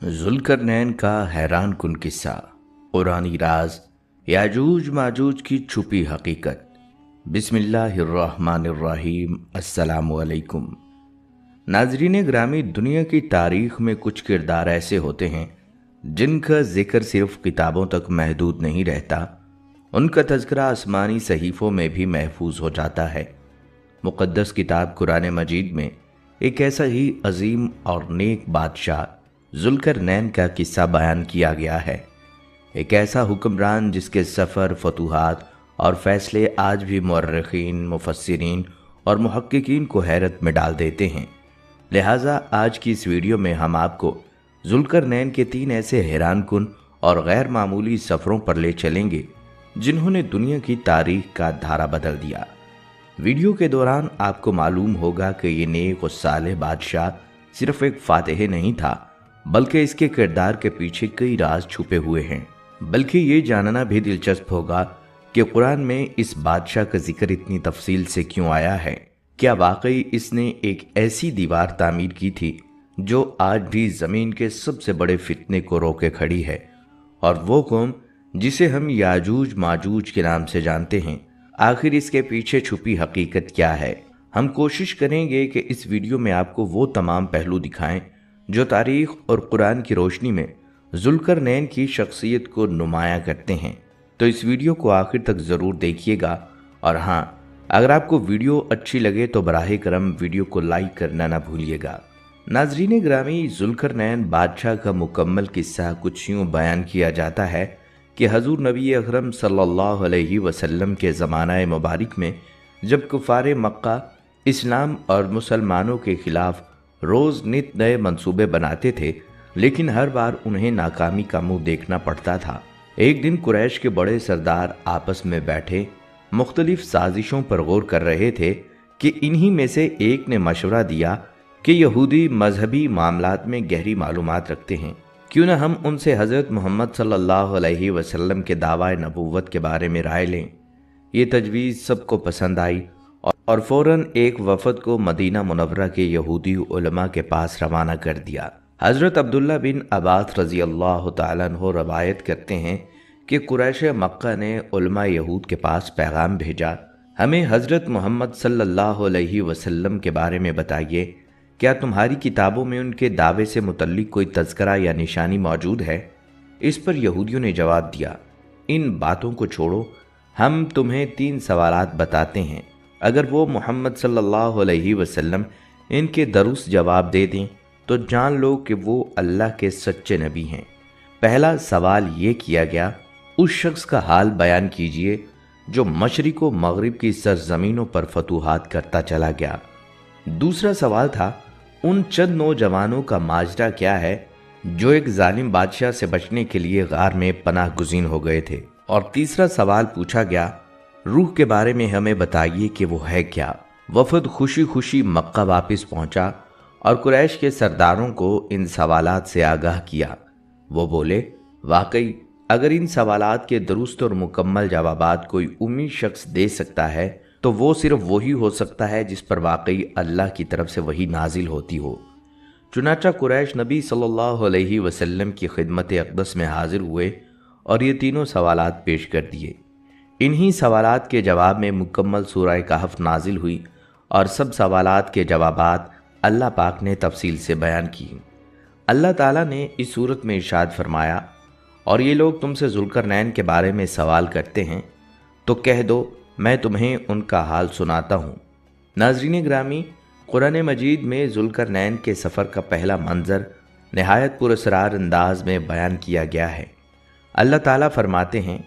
ذوالقرنین کا حیران کن قصہ، قرآنی راز، یاجوج ماجوج کی چھپی حقیقت۔ بسم اللہ الرحمن الرحیم۔ السلام علیکم ناظرین گرامی، دنیا کی تاریخ میں کچھ کردار ایسے ہوتے ہیں جن کا ذکر صرف کتابوں تک محدود نہیں رہتا، ان کا تذکرہ آسمانی صحیفوں میں بھی محفوظ ہو جاتا ہے۔ مقدس کتاب قرآن مجید میں ایک ایسا ہی عظیم اور نیک بادشاہ ذوالقرنین کا قصہ بیان کیا گیا ہے۔ ایک ایسا حکمران جس کے سفر، فتوحات اور فیصلے آج بھی مورخین، مفسرین اور محققین کو حیرت میں ڈال دیتے ہیں۔ لہٰذا آج کی اس ویڈیو میں ہم آپ کو ذوالقرنین کے 3 ایسے حیران کن اور غیر معمولی سفروں پر لے چلیں گے جنہوں نے دنیا کی تاریخ کا دھارا بدل دیا۔ ویڈیو کے دوران آپ کو معلوم ہوگا کہ یہ نیک و صالح بادشاہ صرف ایک فاتح نہیں تھا، بلکہ اس کے کردار کے پیچھے کئی راز چھپے ہوئے ہیں۔ بلکہ یہ جاننا بھی دلچسپ ہوگا کہ قرآن میں اس بادشاہ کا ذکر اتنی تفصیل سے کیوں آیا ہے۔ کیا واقعی اس نے ایک ایسی دیوار تعمیر کی تھی جو آج بھی زمین کے سب سے بڑے فتنے کو روکے کھڑی ہے؟ اور وہ قوم جسے ہم یاجوج ماجوج کے نام سے جانتے ہیں، آخر اس کے پیچھے چھپی حقیقت کیا ہے؟ ہم کوشش کریں گے کہ اس ویڈیو میں آپ کو وہ تمام پہلو دکھائیں جو تاریخ اور قرآن کی روشنی میں ذوالقرنین کی شخصیت کو نمایاں کرتے ہیں۔ تو اس ویڈیو کو آخر تک ضرور دیکھیے گا، اور ہاں، اگر آپ کو ویڈیو اچھی لگے تو براہ کرم ویڈیو کو لائک کرنا نہ بھولیے گا۔ ناظرین گرامی، ذوالقرنین بادشاہ کا مکمل قصہ کچھ یوں بیان کیا جاتا ہے کہ حضور نبی اکرم صلی اللہ علیہ وسلم کے زمانہ مبارک میں جب کفار مکہ اسلام اور مسلمانوں کے خلاف روز نت نئے منصوبے بناتے تھے، لیکن ہر بار انہیں ناکامی کا منہ دیکھنا پڑتا تھا۔ ایک دن قریش کے بڑے سردار آپس میں بیٹھے مختلف سازشوں پر غور کر رہے تھے کہ انہی میں سے ایک نے مشورہ دیا کہ یہودی مذہبی معاملات میں گہری معلومات رکھتے ہیں، کیوں نہ ہم ان سے حضرت محمد صلی اللہ علیہ وسلم کے دعوی نبوت کے بارے میں رائے لیں۔ یہ تجویز سب کو پسند آئی اور فوراً ایک وفد کو مدینہ منورہ کے یہودی علماء کے پاس روانہ کر دیا۔ حضرت عبداللہ بن عباس رضی اللہ تعالیٰ عنہ روایت کرتے ہیں کہ قریش مکہ نے علماء یہود کے پاس پیغام بھیجا، ہمیں حضرت محمد صلی اللہ علیہ وسلم کے بارے میں بتائیے، کیا تمہاری کتابوں میں ان کے دعوے سے متعلق کوئی تذکرہ یا نشانی موجود ہے؟ اس پر یہودیوں نے جواب دیا، ان باتوں کو چھوڑو، ہم تمہیں 3 سوالات بتاتے ہیں، اگر وہ محمد صلی اللہ علیہ وسلم ان کے درست جواب دے دیں تو جان لو کہ وہ اللہ کے سچے نبی ہیں۔ پہلا سوال یہ کیا گیا، اس شخص کا حال بیان کیجئے جو مشرق و مغرب کی سرزمینوں پر فتوحات کرتا چلا گیا۔ دوسرا سوال تھا، ان چند نوجوانوں کا ماجرا کیا ہے جو ایک ظالم بادشاہ سے بچنے کے لیے غار میں پناہ گزین ہو گئے تھے؟ اور تیسرا سوال پوچھا گیا، روح کے بارے میں ہمیں بتائیے کہ وہ ہے کیا؟ وفد خوشی خوشی مکہ واپس پہنچا اور قریش کے سرداروں کو ان سوالات سے آگاہ کیا۔ وہ بولے، واقعی اگر ان سوالات کے درست اور مکمل جوابات کوئی امی شخص دے سکتا ہے تو وہ صرف وہی ہو سکتا ہے جس پر واقعی اللہ کی طرف سے وحی نازل ہوتی ہو۔ چنانچہ قریش نبی صلی اللہ علیہ وسلم کی خدمت اقدس میں حاضر ہوئے اور یہ تینوں سوالات پیش کر دیے۔ انہی سوالات کے جواب میں مکمل سورہ کہف نازل ہوئی اور سب سوالات کے جوابات اللہ پاک نے تفصیل سے بیان کی۔ اللہ تعالیٰ نے اس صورت میں ارشاد فرمایا، اور یہ لوگ تم سے ذوالقرنین کے بارے میں سوال کرتے ہیں تو کہہ دو میں تمہیں ان کا حال سناتا ہوں۔ ناظرین گرامی، قرآن مجید میں ذوالقرنین کے سفر کا پہلا منظر نہایت پراسرار انداز میں بیان کیا گیا ہے۔ اللہ تعالیٰ فرماتے ہیں،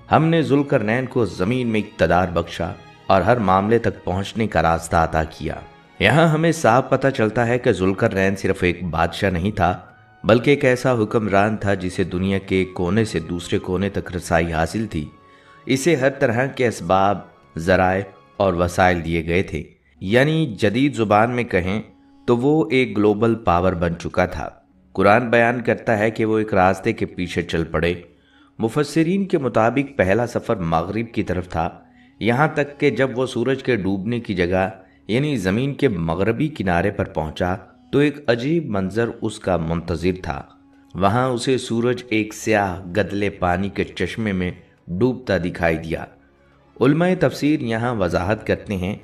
ہم نے ذوالقرنین کو زمین میں اقتدار بخشا اور ہر معاملے تک پہنچنے کا راستہ عطا کیا۔ یہاں ہمیں صاف پتہ چلتا ہے کہ ذوالقرنین صرف ایک بادشاہ نہیں تھا، بلکہ ایک ایسا حکمران تھا جسے دنیا کے ایک کونے سے دوسرے کونے تک رسائی حاصل تھی۔ اسے ہر طرح کے اسباب، ذرائع اور وسائل دیے گئے تھے، یعنی جدید زبان میں کہیں تو وہ ایک گلوبل پاور بن چکا تھا۔ قرآن بیان کرتا ہے کہ وہ ایک راستے کے پیچھے چل پڑے۔ مفسرین کے مطابق پہلا سفر مغرب کی طرف تھا، یہاں تک کہ جب وہ سورج کے ڈوبنے کی جگہ یعنی زمین کے مغربی کنارے پر پہنچا تو ایک عجیب منظر اس کا منتظر تھا۔ وہاں اسے سورج ایک سیاہ گدلے پانی کے چشمے میں ڈوبتا دکھائی دیا۔ علماء تفسیر یہاں وضاحت کرتے ہیں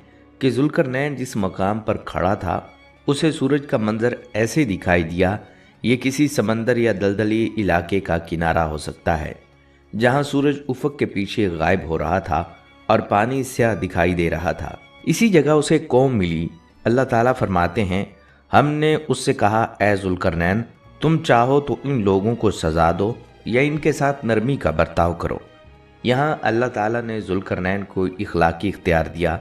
کہ ذوالقرنین جس مقام پر کھڑا تھا اسے سورج کا منظر ایسے دکھائی دیا، یہ کسی سمندر یا دلدلی علاقے کا کنارہ ہو سکتا ہے جہاں سورج افق کے پیچھے غائب ہو رہا تھا اور پانی سیاہ دکھائی دے رہا تھا۔ اسی جگہ اسے قوم ملی۔ اللہ تعالیٰ فرماتے ہیں، ہم نے اس سے کہا، اے ذوالقرنین، تم چاہو تو ان لوگوں کو سزا دو یا ان کے ساتھ نرمی کا برتاؤ کرو۔ یہاں اللہ تعالیٰ نے ذوالقرنین کو اخلاقی اختیار دیا،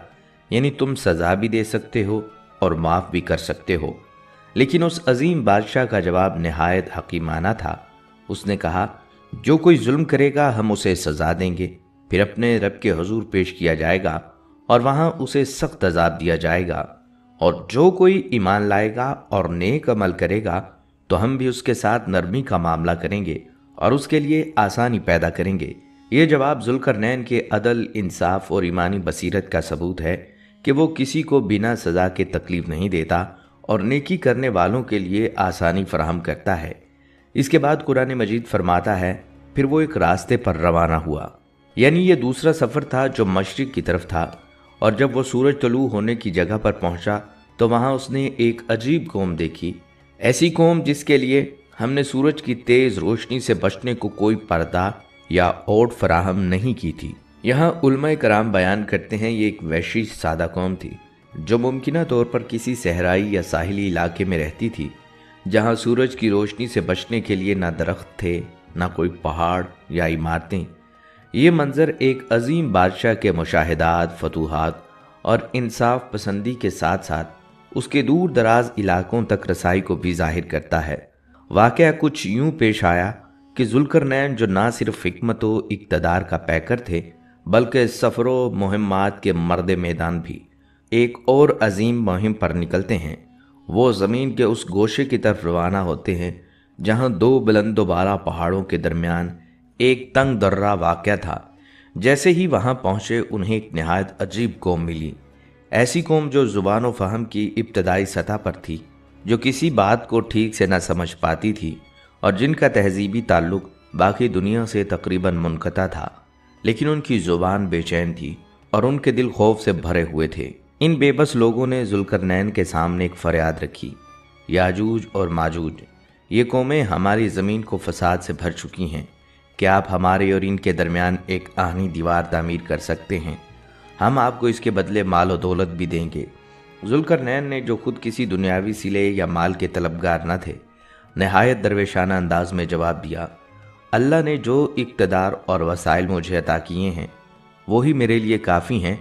یعنی تم سزا بھی دے سکتے ہو اور معاف بھی کر سکتے ہو۔ لیکن اس عظیم بادشاہ کا جواب نہایت حکیمانہ تھا۔ اس نے کہا، جو کوئی ظلم کرے گا ہم اسے سزا دیں گے، پھر اپنے رب کے حضور پیش کیا جائے گا اور وہاں اسے سخت عذاب دیا جائے گا، اور جو کوئی ایمان لائے گا اور نیک عمل کرے گا تو ہم بھی اس کے ساتھ نرمی کا معاملہ کریں گے اور اس کے لیے آسانی پیدا کریں گے۔ یہ جواب ذوالقرنین کے عدل، انصاف اور ایمانی بصیرت کا ثبوت ہے کہ وہ کسی کو بنا سزا کے تکلیف نہیں دیتا اور نیکی کرنے والوں کے لیے آسانی فراہم کرتا ہے۔ اس کے بعد قرآن مجید فرماتا ہے، پھر وہ ایک راستے پر روانہ ہوا، یعنی یہ دوسرا سفر تھا جو مشرق کی طرف تھا، اور جب وہ سورج طلوع ہونے کی جگہ پر پہنچا تو وہاں اس نے ایک عجیب قوم دیکھی، ایسی قوم جس کے لیے ہم نے سورج کی تیز روشنی سے بچنے کو کوئی پردہ یا اوٹ فراہم نہیں کی تھی۔ یہاں علماء کرام بیان کرتے ہیں یہ ایک وحشی سادہ قوم تھی جو ممکنہ طور پر کسی صحرائی یا ساحلی علاقے میں رہتی تھی، جہاں سورج کی روشنی سے بچنے کے لیے نہ درخت تھے، نہ کوئی پہاڑ یا عمارتیں۔ یہ منظر ایک عظیم بادشاہ کے مشاہدات، فتوحات اور انصاف پسندی کے ساتھ ساتھ اس کے دور دراز علاقوں تک رسائی کو بھی ظاہر کرتا ہے۔ واقعہ کچھ یوں پیش آیا کہ ذوالقرنین جو نہ صرف حکمت و اقتدار کا پیکر تھے بلکہ سفر و مہمات کے مرد میدان بھی، ایک اور عظیم مہم پر نکلتے ہیں۔ وہ زمین کے اس گوشے کی طرف روانہ ہوتے ہیں جہاں دو بلند و بالا پہاڑوں کے درمیان ایک تنگ درہ واقع تھا۔ جیسے ہی وہاں پہنچے انہیں ایک نہایت عجیب قوم ملی، ایسی قوم جو زبان و فہم کی ابتدائی سطح پر تھی، جو کسی بات کو ٹھیک سے نہ سمجھ پاتی تھی اور جن کا تہذیبی تعلق باقی دنیا سے تقریباً منقطع تھا، لیکن ان کی زبان بے چین تھی اور ان کے دل خوف سے بھرے ہوئے تھے۔ ان بے بس لوگوں نے ذوالقرنین کے سامنے ایک فریاد رکھی، یاجوج اور ماجوج، یہ قومیں ہماری زمین کو فساد سے بھر چکی ہیں، کیا آپ ہمارے اور ان کے درمیان ایک آہنی دیوار تعمیر کر سکتے ہیں؟ ہم آپ کو اس کے بدلے مال و دولت بھی دیں گے۔ ذوالقرنین نے، جو خود کسی دنیاوی صلے یا مال کے طلبگار نہ تھے، نہایت درویشانہ انداز میں جواب دیا، اللہ نے جو اقتدار اور وسائل مجھے عطا کیے ہیں وہی میرے لیے کافی ہیں۔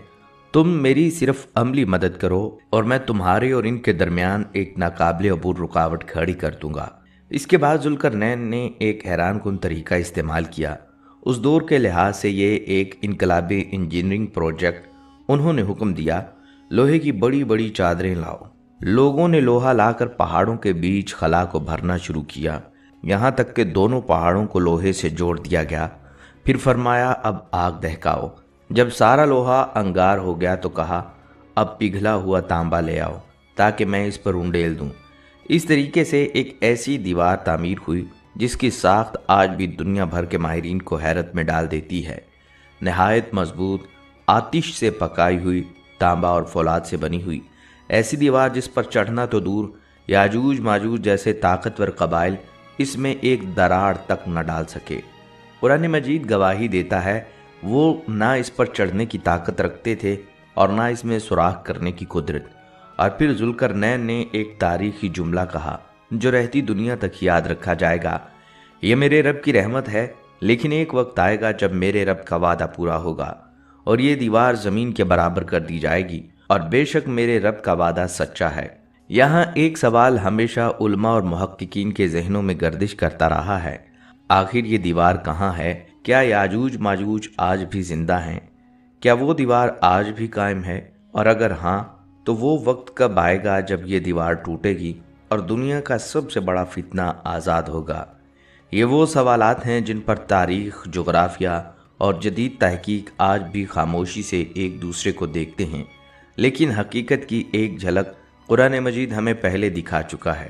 تم میری صرف عملی مدد کرو اور میں تمہارے اور ان کے درمیان ایک ناقابل عبور رکاوٹ کھڑی کر دوں گا۔ اس کے بعد ذوالقرنین نے ایک حیران کن طریقہ استعمال کیا۔ اس دور کے لحاظ سے یہ ایک انقلابی انجینئرنگ پروجیکٹ۔ انہوں نے حکم دیا، لوہے کی بڑی بڑی چادریں لاؤ۔ لوگوں نے لوہا لا کر پہاڑوں کے بیچ خلا کو بھرنا شروع کیا، یہاں تک کہ دونوں پہاڑوں کو لوہے سے جوڑ دیا گیا۔ پھر فرمایا، اب آگ دہکاؤ۔ جب سارا لوہا انگار ہو گیا تو کہا، اب پگھلا ہوا تانبا لے آؤ تاکہ میں اس پر انڈیل دوں۔ اس طریقے سے ایک ایسی دیوار تعمیر ہوئی جس کی ساخت آج بھی دنیا بھر کے ماہرین کو حیرت میں ڈال دیتی ہے۔ نہایت مضبوط، آتش سے پکائی ہوئی، تانبا اور فولاد سے بنی ہوئی ایسی دیوار جس پر چڑھنا تو دور، یاجوج ماجوج جیسے طاقتور قبائل اس میں ایک دراڑ تک نہ ڈال سکے۔ قرآن مجید گواہی دیتا ہے وہ نہ اس پر چڑھنے کی طاقت رکھتے تھے اور نہ اس میں سوراخ کرنے کی قدرت۔ اور پھر ذوالقرنین نے ایک تاریخی جملہ کہا جو رہتی دنیا تک یاد رکھا جائے گا، یہ میرے رب کی رحمت ہے، لیکن ایک وقت آئے گا جب میرے رب کا وعدہ پورا ہوگا اور یہ دیوار زمین کے برابر کر دی جائے گی، اور بے شک میرے رب کا وعدہ سچا ہے۔ یہاں ایک سوال ہمیشہ علماء اور محققین کے ذہنوں میں گردش کرتا رہا ہے، آخر یہ دیوار کہاں ہے؟ کیا یاجوج ماجوج آج بھی زندہ ہیں؟ کیا وہ دیوار آج بھی قائم ہے؟ اور اگر ہاں تو وہ وقت کب آئے گا جب یہ دیوار ٹوٹے گی اور دنیا کا سب سے بڑا فتنہ آزاد ہوگا؟ یہ وہ سوالات ہیں جن پر تاریخ، جغرافیہ اور جدید تحقیق آج بھی خاموشی سے ایک دوسرے کو دیکھتے ہیں، لیکن حقیقت کی ایک جھلک قرآن مجید ہمیں پہلے دکھا چکا ہے۔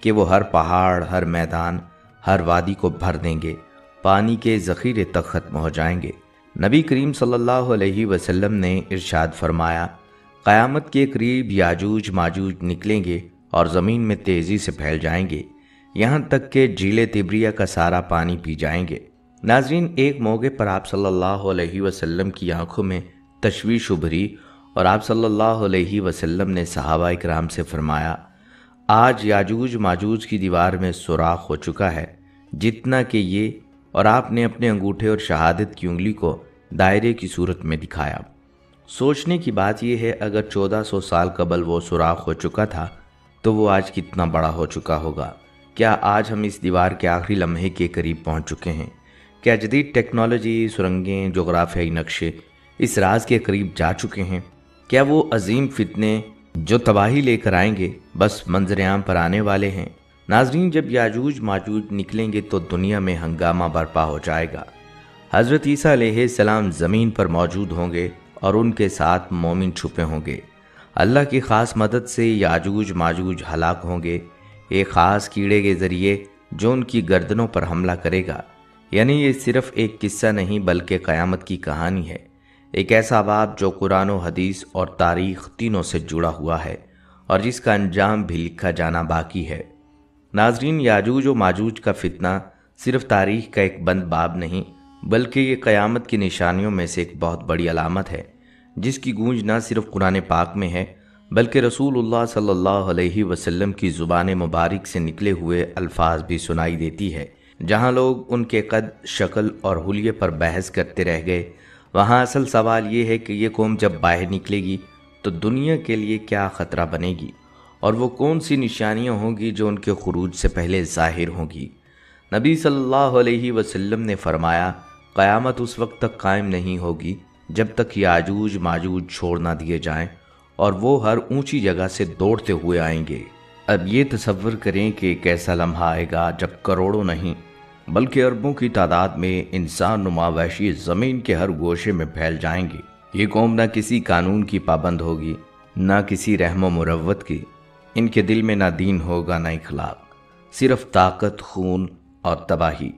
کہ وہ ہر پہاڑ، ہر میدان، ہر وادی کو بھر دیں گے، پانی کے ذخیرے تک ختم ہو جائیں گے۔ نبی کریم صلی اللہ علیہ وسلم نے ارشاد فرمایا، قیامت کے قریب یاجوج ماجوج نکلیں گے اور زمین میں تیزی سے پھیل جائیں گے، یہاں تک کہ جھیل تبریہ کا سارا پانی پی جائیں گے۔ ناظرین، ایک موقع پر آپ صلی اللہ علیہ وسلم کی آنکھوں میں تشویش ابھری اور آپ صلی اللہ علیہ وسلم نے صحابہ اکرام سے فرمایا، آج یاجوج ماجوج کی دیوار میں سوراخ ہو چکا ہے جتنا کہ یہ، اور آپ نے اپنے انگوٹھے اور شہادت کی انگلی کو دائرے کی صورت میں دکھایا۔ سوچنے کی بات یہ ہے، اگر 1400 سال قبل وہ سوراخ ہو چکا تھا تو وہ آج کتنا بڑا ہو چکا ہوگا۔ کیا آج ہم اس دیوار کے آخری لمحے کے قریب پہنچ چکے ہیں؟ کیا جدید ٹیکنالوجی، سرنگیں، جغرافیائی نقشے اس راز کے قریب جا چکے ہیں؟ کیا وہ عظیم فتنے جو تباہی لے کر آئیں گے بس منظر عام پر آنے والے ہیں؟ ناظرین، جب یاجوج ماجوج نکلیں گے تو دنیا میں ہنگامہ برپا ہو جائے گا۔ حضرت عیسیٰ علیہ السلام زمین پر موجود ہوں گے اور ان کے ساتھ مومن چھپے ہوں گے۔ اللہ کی خاص مدد سے یاجوج ماجوج ہلاک ہوں گے، ایک خاص کیڑے کے ذریعے جو ان کی گردنوں پر حملہ کرے گا۔ یعنی یہ صرف ایک قصہ نہیں بلکہ قیامت کی کہانی ہے، ایک ایسا باب جو قرآن و حدیث اور تاریخ تینوں سے جڑا ہوا ہے اور جس کا انجام بھی لکھا جانا باقی ہے۔ ناظرین، یاجوج و ماجوج کا فتنہ صرف تاریخ کا ایک بند باب نہیں بلکہ یہ قیامت کی نشانیوں میں سے ایک بہت بڑی علامت ہے، جس کی گونج نہ صرف قرآن پاک میں ہے بلکہ رسول اللہ صلی اللہ علیہ وسلم کی زبان مبارک سے نکلے ہوئے الفاظ بھی سنائی دیتی ہے۔ جہاں لوگ ان کے قد، شکل اور حلیے پر بحث کرتے رہ گئے، وہاں اصل سوال یہ ہے کہ یہ قوم جب باہر نکلے گی تو دنیا کے لیے کیا خطرہ بنے گی، اور وہ کون سی نشانیاں ہوں گی جو ان کے خروج سے پہلے ظاہر ہوں گی۔ نبی صلی اللہ علیہ وسلم نے فرمایا، قیامت اس وقت تک قائم نہیں ہوگی جب تک یاجوج ماجوج چھوڑ نہ دیے جائیں، اور وہ ہر اونچی جگہ سے دوڑتے ہوئے آئیں گے۔ اب یہ تصور کریں کہ ایک ایسا لمحہ آئے گا جب کروڑوں نہیں بلکہ اربوں کی تعداد میں انسان نما وحشی زمین کے ہر گوشے میں پھیل جائیں گے۔ یہ قوم نہ کسی قانون کی پابند ہوگی، نہ کسی رحم و مروت کی، ان کے دل میں نہ دین ہوگا نہ اخلاق، صرف طاقت، خون اور تباہی۔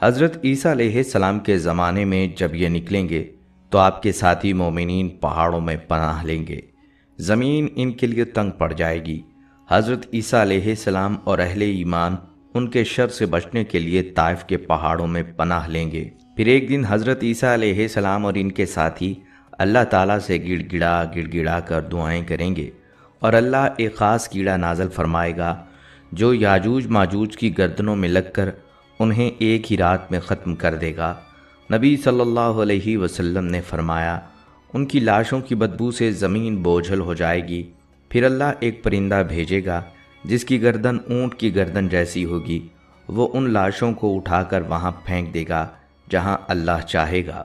حضرت عیسیٰ علیہ السلام کے زمانے میں جب یہ نکلیں گے تو آپ کے ساتھی مومنین پہاڑوں میں پناہ لیں گے، زمین ان کے لیے تنگ پڑ جائے گی۔ حضرت عیسیٰ علیہ السلام اور اہل ایمان ان کے شر سے بچنے کے لیے طائف کے پہاڑوں میں پناہ لیں گے۔ پھر ایک دن حضرت عیسیٰ علیہ السلام اور ان کے ساتھی اللہ تعالیٰ سے گڑ گڑا کر دعائیں کریں گے، اور اللہ ایک خاص کیڑا نازل فرمائے گا جو یاجوج ماجوج کی گردنوں میں لگ کر انہیں ایک ہی رات میں ختم کر دے گا۔ نبی صلی اللہ علیہ وسلم نے فرمایا، ان کی لاشوں کی بدبو سے زمین بوجھل ہو جائے گی، پھر اللہ ایک پرندہ بھیجے گا جس کی گردن اونٹ کی گردن جیسی ہوگی، وہ ان لاشوں کو اٹھا کر وہاں پھینک دے گا جہاں اللہ چاہے گا۔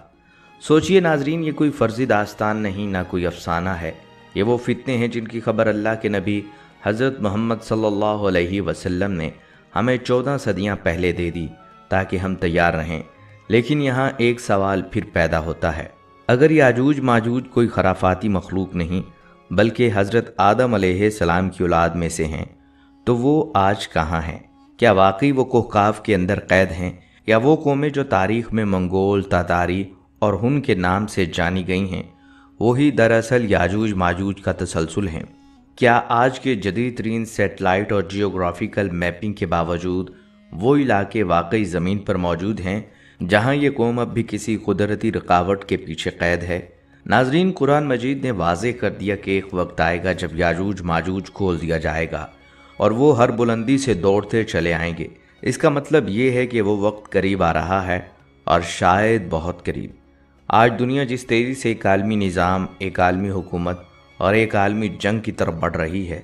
سوچئے ناظرین، یہ کوئی فرضی داستان نہیں، نہ کوئی افسانہ ہے، یہ وہ فتنے ہیں جن کی خبر اللہ کے نبی حضرت محمد صلی اللہ علیہ وسلم نے ہمیں 14 صدیاں پہلے دے دی تاکہ ہم تیار رہیں۔ لیکن یہاں ایک سوال پھر پیدا ہوتا ہے، اگر یاجوج ماجوج کوئی خرافاتی مخلوق نہیں بلکہ حضرت آدم علیہ السلام کی اولاد میں سے ہیں تو وہ آج کہاں ہیں؟ کیا واقعی وہ کہکاف کے اندر قید ہیں، یا وہ قومیں جو تاریخ میں منگول، تاتاری اور ہن کے نام سے جانی گئی ہیں وہی دراصل یاجوج ماجوج کا تسلسل ہیں؟ کیا آج کے جدید ترین سیٹلائٹ اور جیوگرافیکل میپنگ کے باوجود وہ علاقے واقعی زمین پر موجود ہیں جہاں یہ قوم اب بھی کسی قدرتی رکاوٹ کے پیچھے قید ہے؟ ناظرین، قرآن مجید نے واضح کر دیا کہ ایک وقت آئے گا جب یاجوج ماجوج کھول دیا جائے گا اور وہ ہر بلندی سے دوڑتے چلے آئیں گے۔ اس کا مطلب یہ ہے کہ وہ وقت قریب آ رہا ہے، اور شاید بہت قریب۔ آج دنیا جس تیزی سے ایک عالمی نظام، ایک عالمی حکومت اور ایک عالمی جنگ کی طرف بڑھ رہی ہے،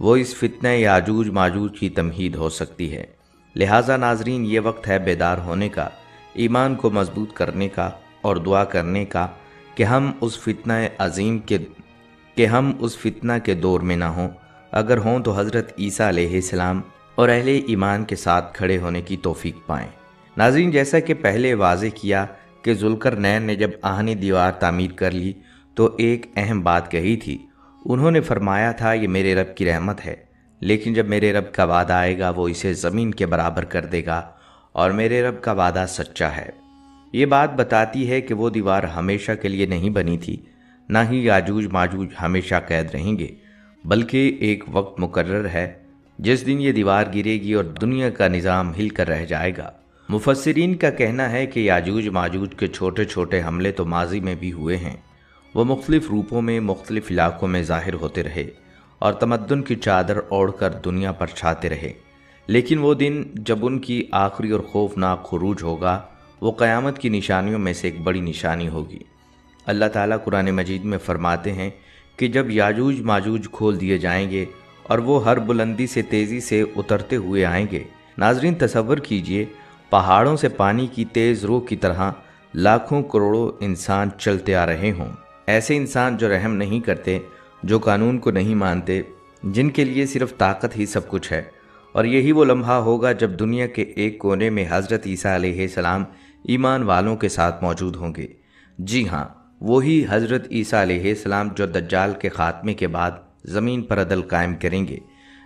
وہ اس فتنہ یاجوج ماجوج کی تمہید ہو سکتی ہے۔ لہٰذا ناظرین، یہ وقت ہے بیدار ہونے کا، ایمان کو مضبوط کرنے کا اور دعا کرنے کا کہ ہم اس فتنہ کے دور میں نہ ہوں۔ اگر ہوں تو حضرت عیسیٰ علیہ السلام اور اہل ایمان کے ساتھ کھڑے ہونے کی توفیق پائیں۔ ناظرین، جیسا کہ پہلے واضح کیا کہ ذوالقرنین نے جب آہنی دیوار تعمیر کر لی تو ایک اہم بات کہی تھی۔ انہوں نے فرمایا تھا، یہ میرے رب کی رحمت ہے، لیکن جب میرے رب کا وعدہ آئے گا وہ اسے زمین کے برابر کر دے گا، اور میرے رب کا وعدہ سچا ہے۔ یہ بات بتاتی ہے کہ وہ دیوار ہمیشہ کے لیے نہیں بنی تھی، نہ ہی یاجوج ماجوج ہمیشہ قید رہیں گے، بلکہ ایک وقت مقرر ہے جس دن یہ دیوار گرے گی اور دنیا کا نظام ہل کر رہ جائے گا۔ مفسرین کا کہنا ہے کہ یاجوج ماجوج کے چھوٹے چھوٹے حملے تو ماضی میں بھی ہوئے ہیں، وہ مختلف روپوں میں مختلف علاقوں میں ظاہر ہوتے رہے اور تمدن کی چادر اوڑھ کر دنیا پر چھاتے رہے، لیکن وہ دن جب ان کی آخری اور خوفناک خروج ہوگا وہ قیامت کی نشانیوں میں سے ایک بڑی نشانی ہوگی۔ اللہ تعالیٰ قرآن مجید میں فرماتے ہیں کہ جب یاجوج ماجوج کھول دیے جائیں گے اور وہ ہر بلندی سے تیزی سے اترتے ہوئے آئیں گے۔ ناظرین تصور کیجئے پہاڑوں سے پانی کی تیز رو کی طرح لاکھوں کروڑوں انسان چلتے آ رہے ہوں، ایسے انسان جو رحم نہیں کرتے، جو قانون کو نہیں مانتے، جن کے لیے صرف طاقت ہی سب کچھ ہے۔ اور یہی وہ لمحہ ہوگا جب دنیا کے ایک کونے میں حضرت عیسیٰ علیہ السلام ایمان والوں کے ساتھ موجود ہوں گے۔ جی ہاں، وہی حضرت عیسیٰ علیہ السلام جو دجال کے خاتمے کے بعد زمین پر عدل قائم کریں گے۔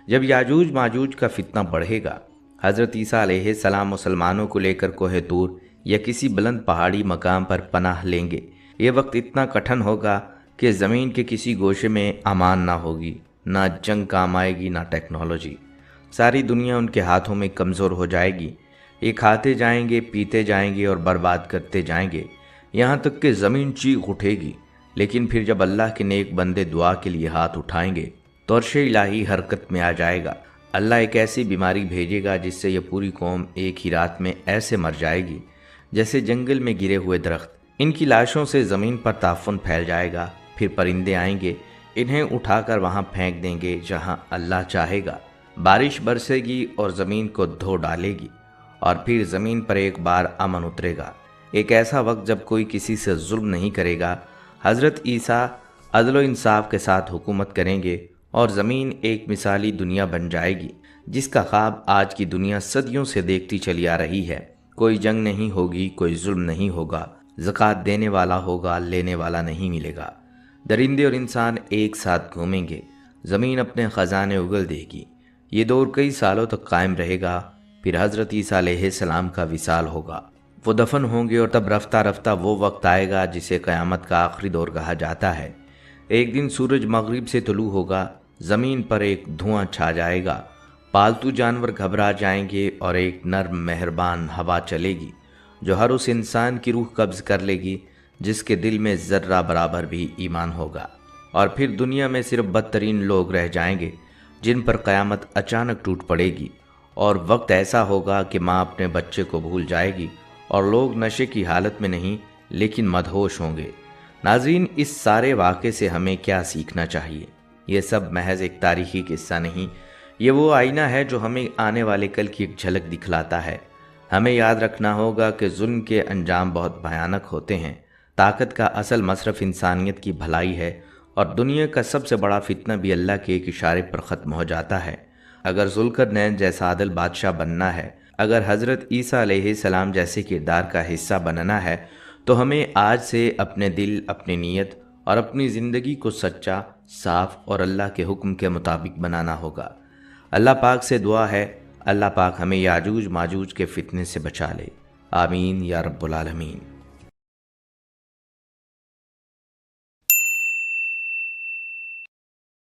جب یاجوج ماجوج کا فتنہ بڑھے گا، حضرت عیسیٰ علیہ السلام مسلمانوں کو لے کر کوہ طور یا کسی بلند پہاڑی مقام پر پناہ لیں گے۔ یہ وقت اتنا کٹھن ہوگا کہ زمین کے کسی گوشے میں امان نہ ہوگی، نہ جنگ کام آئے گی، نہ ٹیکنالوجی۔ ساری دنیا ان کے ہاتھوں میں کمزور ہو جائے گی۔ یہ کھاتے جائیں گے، پیتے جائیں گے اور برباد کرتے جائیں گے، یہاں تک کہ زمین چیخ اٹھے گی۔ لیکن پھر جب اللہ کے نیک بندے دعا کے لیے ہاتھ اٹھائیں گے تو عرش الہی حرکت میں آ جائے گا۔ اللہ ایک ایسی بیماری بھیجے گا جس سے یہ پوری قوم ایک ہی رات میں ایسے مر جائے گی جیسے جنگل میں گرے ہوئے درخت۔ ان کی لاشوں سے زمین پر تعفن پھیل جائے گا۔ پھر پرندے آئیں گے، انہیں اٹھا کر وہاں پھینک دیں گے جہاں اللہ چاہے گا۔ بارش برسے گی اور زمین کو دھو ڈالے گی، اور پھر زمین پر ایک بار امن اترے گا۔ ایک ایسا وقت جب کوئی کسی سے ظلم نہیں کرے گا۔ حضرت عیسیٰ عدل و انصاف کے ساتھ حکومت کریں گے اور زمین ایک مثالی دنیا بن جائے گی جس کا خواب آج کی دنیا صدیوں سے دیکھتی چلی آ رہی ہے۔ کوئی جنگ نہیں ہوگی، کوئی ظلم نہیں ہوگا، زکوٰۃ دینے والا ہوگا، لینے والا نہیں ملے گا۔ درندے اور انسان ایک ساتھ گھومیں گے، زمین اپنے خزانے اگل دے گی۔ یہ دور کئی سالوں تک قائم رہے گا۔ پھر حضرت عیسیٰ علیہ السلام کا وصال ہوگا، وہ دفن ہوں گے، اور تب رفتہ رفتہ وہ وقت آئے گا جسے قیامت کا آخری دور کہا جاتا ہے۔ ایک دن سورج مغرب سے طلوع ہوگا، زمین پر ایک دھواں چھا جائے گا، پالتو جانور گھبرا جائیں گے اور ایک نرم مہربان ہوا چلے گی جو ہر اس انسان کی روح قبض کر لے گی جس کے دل میں ذرہ برابر بھی ایمان ہوگا۔ اور پھر دنیا میں صرف بدترین لوگ رہ جائیں گے جن پر قیامت اچانک ٹوٹ پڑے گی، اور وقت ایسا ہوگا کہ ماں اپنے بچے کو بھول جائے گی اور لوگ نشے کی حالت میں نہیں لیکن مدہوش ہوں گے۔ ناظرین، اس سارے واقعے سے ہمیں کیا سیکھنا چاہیے؟ یہ سب محض ایک تاریخی قصہ نہیں، یہ وہ آئینہ ہے جو ہمیں آنے والے کل کی ایک جھلک دکھلاتا ہے۔ ہمیں یاد رکھنا ہوگا کہ ظلم کے انجام بہت بھیانک ہوتے ہیں۔ طاقت کا اصل مصرف انسانیت کی بھلائی ہے، اور دنیا کا سب سے بڑا فتنہ بھی اللہ کے ایک اشارے پر ختم ہو جاتا ہے۔ اگر ذوالقرنین جیسا عادل بادشاہ بننا ہے، اگر حضرت عیسیٰ علیہ السلام جیسے کردار کا حصہ بننا ہے، تو ہمیں آج سے اپنے دل، اپنی نیت اور اپنی زندگی کو سچا، صاف اور اللہ کے حکم کے مطابق بنانا ہوگا۔ اللہ پاک سے دعا ہے، اللہ پاک ہمیں یاجوج ماجوج کے فتنے سے بچا لے۔ آمین یا رب العالمین۔